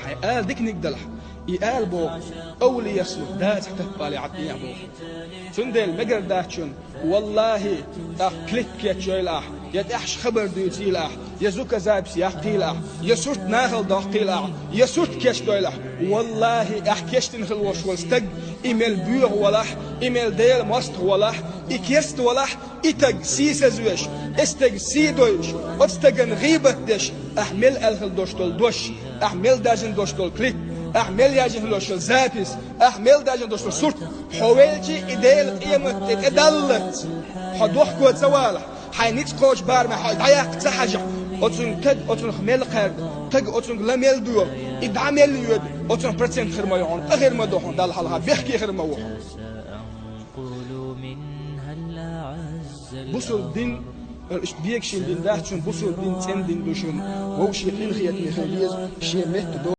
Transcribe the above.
حي آل ديك نقدلح يآل بو أولي يسلو دا تحتف بالي عطيع بو تندل مقر داتشن والله كليك يتشويل يتأحش خبر ديوتيل يزوك زابس يحقيل يسوت ناخل داقيل يسوت كيش دويل والله أحكيش تنخل وشولستق إيميل بيغ ولح إيميل ديل ماست ولح إكيست ولح إتق سيسة زوش استق سيدوش أستقن غيبة دش أحمل ألخل دوشتول دوش أحمل داجن دوشتول كليك أحمل ياجن دوشتول زابس أحمل داجن دوشتول سورت حوالجي إديل قيمة إدلت حدوح كود زوالح حينيت قوش بار ما حد عياق تحجع أتون تد أتون خميل قرد تج أتون لميل دور إدعمل يود أتون برسنت خير يعون أخير ما دوحون دال حلها بيحكي خير ما وحون بصر الدين إيش بيكشين دين ده شون بصر الدين تين دين دوشون ووشي خيل خيات مخليز شيء مهت